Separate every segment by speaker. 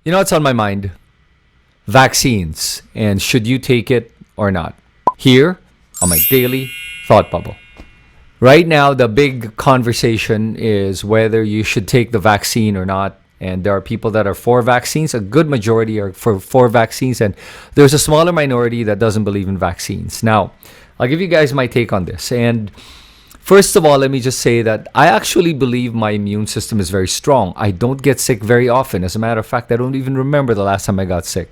Speaker 1: You know what's on my mind? Vaccines. And should you take it or not? Here on my daily thought bubble. Right now, the big conversation is whether you should take the vaccine or not. And there are people that are for vaccines. A good majority are for vaccines. And there's a smaller minority that doesn't believe in vaccines. Now, I'll give you guys my take on this. And first of all, let me just say that I actually believe my immune system is very strong. I don't get sick very often. As a matter of fact, I don't even remember the last time I got sick.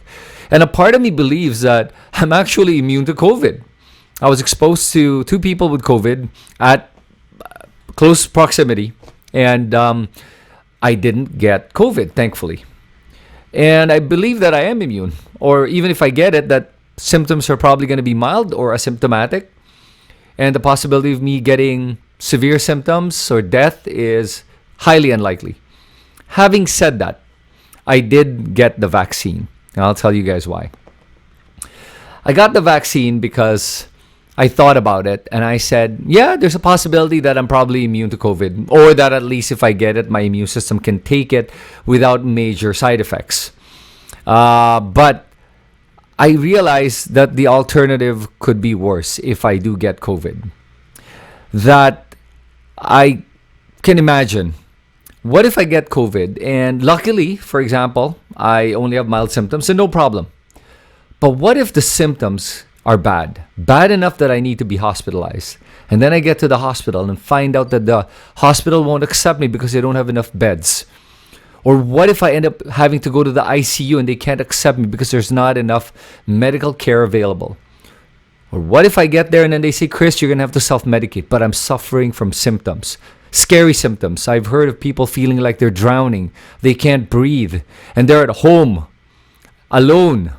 Speaker 1: And a part of me believes that I'm actually immune to COVID. I was exposed to two people with COVID at close proximity, and I didn't get COVID, thankfully. And I believe that I am immune, or even if I get it, that symptoms are probably going to be mild or asymptomatic. And the possibility of me getting severe symptoms or death is highly unlikely. Having said that, I did get the vaccine. And I'll tell you guys why. I got the vaccine because I thought about it and I said, yeah, there's a possibility that I'm probably immune to COVID, or that at least if I get it, my immune system can take it without major side effects. But I realized that the alternative could be worse if I do get COVID. That I can imagine. What if I get COVID and luckily, for example, I only have mild symptoms and no problem. But what if the symptoms are bad? Bad enough that I need to be hospitalized. And then I get to the hospital and find out that the hospital won't accept me because they don't have enough beds. Or what if I end up having to go to the ICU and they can't accept me because there's not enough medical care available? Or what if I get there and then they say, Chris, you're going to have to self-medicate, but I'm suffering from symptoms. Scary symptoms. I've heard of people feeling like they're drowning. They can't breathe. And they're at home, alone.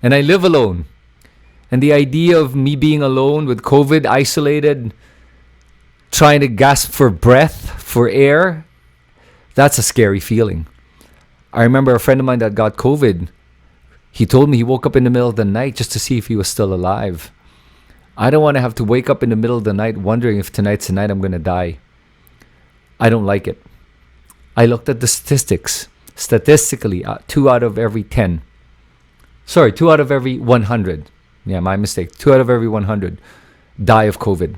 Speaker 1: And I live alone. And the idea of me being alone with COVID, isolated, trying to gasp for breath, for air, that's a scary feeling. I remember a friend of mine that got COVID. He told me he woke up in the middle of the night just to see if he was still alive. I don't want to have to wake up in the middle of the night wondering if tonight's the night I'm going to die. I don't like it. I looked at the statistics. Statistically, 2 out of every 10. Sorry, 2 out of every 100. Yeah, my mistake. 2 out of every 100 die of COVID.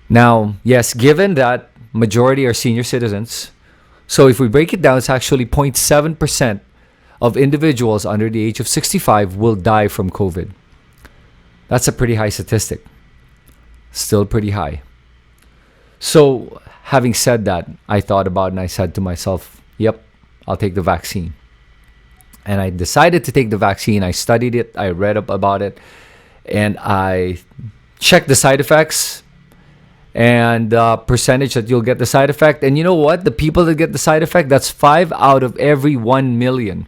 Speaker 1: Now, yes, given that majority are senior citizens, so if we break it down, it's actually 0.7% of individuals under the age of 65 will die from COVID. That's a pretty high statistic. Still pretty high. So, having said that, I thought about it and I said to myself, yep, I'll take the vaccine. And I decided to take the vaccine. I studied it. I read up about it. And I checked the side effects and percentage that you'll get the side effect. And you know what? The people that get the side effect, that's 5 out of every 1 million.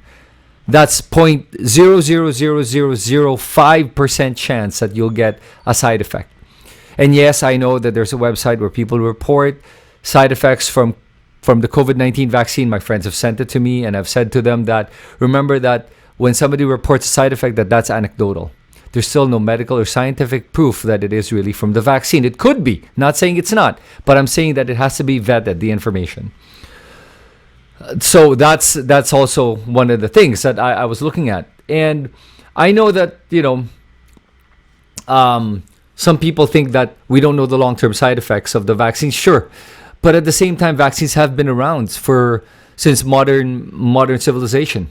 Speaker 1: That's 0.00005% chance that you'll get a side effect. And yes, I know that there's a website where people report side effects from the COVID-19 vaccine. My friends have sent it to me, and I've said to them that remember that when somebody reports a side effect, that's anecdotal. There's still no medical or scientific proof that it is really from the vaccine. It could be, not saying it's not, but I'm saying that it has to be vetted, the information. So that's also one of the things that I was looking at. And I know that, some people think that we don't know the long-term side effects of the vaccine. Sure. But at the same time, vaccines have been around since modern civilization.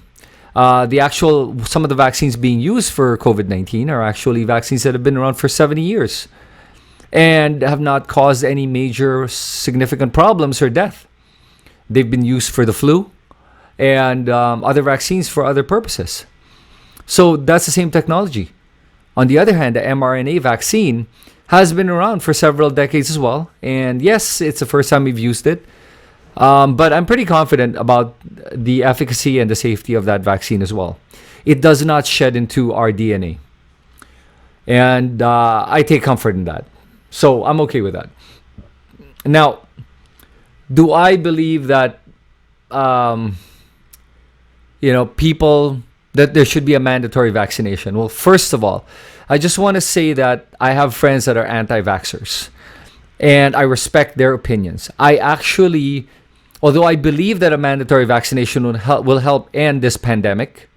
Speaker 1: Some of the vaccines being used for COVID-19 are actually vaccines that have been around for 70 years and have not caused any major significant problems or death. They've been used for the flu and other vaccines for other purposes. So that's the same technology. On the other hand, the mRNA vaccine has been around for several decades as well. And yes, it's the first time we've used it. But I'm pretty confident about the efficacy and the safety of that vaccine as well. It does not shed into our DNA. And I take comfort in that. So I'm okay with that. Now, do I believe that, people, that there should be a mandatory vaccination? Well, first of all, I just want to say that I have friends that are anti-vaxxers. And I respect their opinions. I actually although I believe that a mandatory vaccination will help end this pandemic,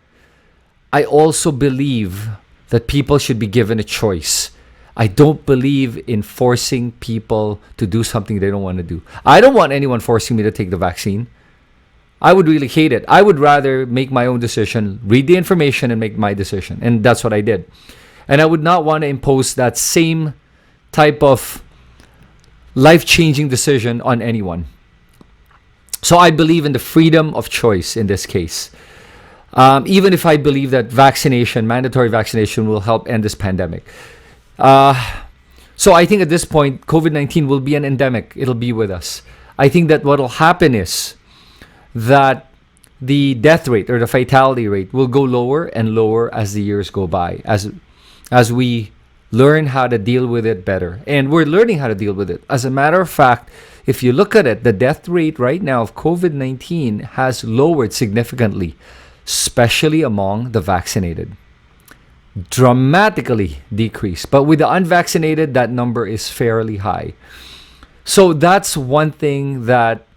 Speaker 1: I also believe that people should be given a choice. I don't believe in forcing people to do something they don't want to do. I don't want anyone forcing me to take the vaccine. I would really hate it. I would rather make my own decision, read the information, and make my decision. And that's what I did. And I would not want to impose that same type of life-changing decision on anyone. So I believe in the freedom of choice in this case. Even if I believe that mandatory vaccination, will help end this pandemic. So I think at this point, COVID-19 will be an endemic. It'll be with us. I think that what will happen is that the death rate or the fatality rate will go lower and lower as the years go by, as we learn how to deal with it better. And we're learning how to deal with it. As a matter of fact, if you look at it, the death rate right now of COVID-19 has lowered significantly, especially among the vaccinated. Dramatically decreased. But with the unvaccinated, that number is fairly high. So that's one thing that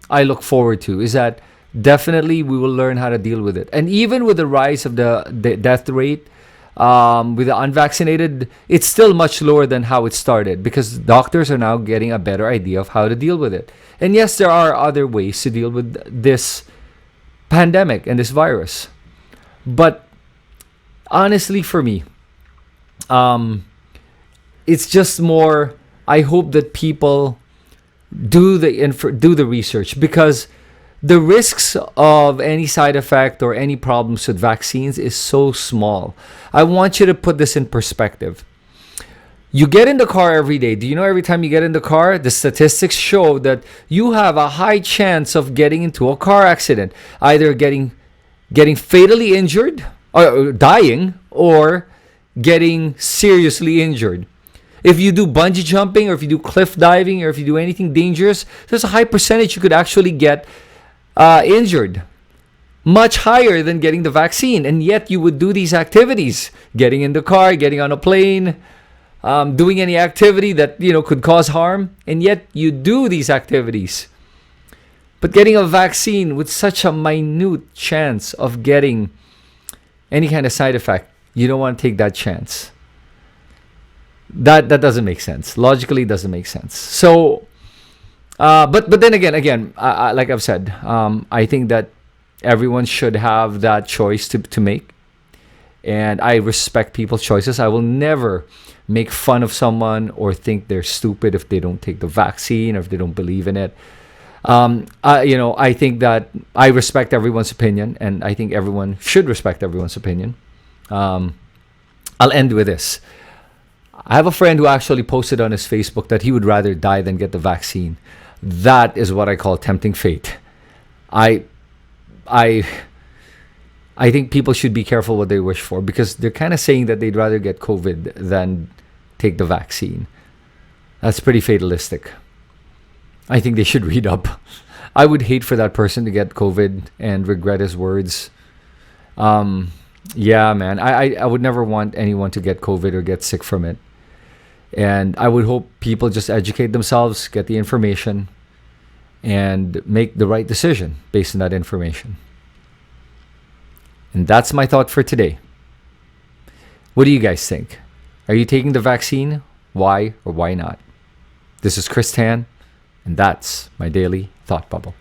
Speaker 1: I look forward to, is that definitely we will learn how to deal with it. And even with the rise of the death rate, with the unvaccinated, it's still much lower than how it started, because doctors are now getting a better idea of how to deal with it. And yes, there are other ways to deal with this pandemic and this virus. But honestly, for me, it's just more, I hope that people do the research, because the risks of any side effect or any problems with vaccines is so small. I want you to put this in perspective. You get in the car every day. Do you know every time you get in the car, the statistics show that you have a high chance of getting into a car accident, either getting fatally injured or dying, or getting seriously injured. If you do bungee jumping, or if you do cliff diving, or if you do anything dangerous, there's a high percentage you could actually get injured. Much higher than getting the vaccine. And yet you would do these activities. Getting in the car, getting on a plane, doing any activity that could cause harm. And yet you do these activities. But getting a vaccine with such a minute chance of getting any kind of side effect, you don't want to take that chance. That doesn't make sense. Logically, doesn't make sense. So, but then again, like I've said, I think that everyone should have that choice to make, and I respect people's choices. I will never make fun of someone or think they're stupid if they don't take the vaccine or if they don't believe in it. I think that I respect everyone's opinion, and I think everyone should respect everyone's opinion. I'll end with this. I have a friend who actually posted on his Facebook that he would rather die than get the vaccine. That is what I call tempting fate. I think people should be careful what they wish for, because they're kind of saying that they'd rather get COVID than take the vaccine. That's pretty fatalistic. I think they should read up. I would hate for that person to get COVID and regret his words. Yeah, man. I would never want anyone to get COVID or get sick from it. And I would hope people just educate themselves, get the information, and make the right decision based on that information. And that's my thought for today. What do you guys think? Are you taking the vaccine? Why or why not? This is Chris Tan, and that's my daily thought bubble.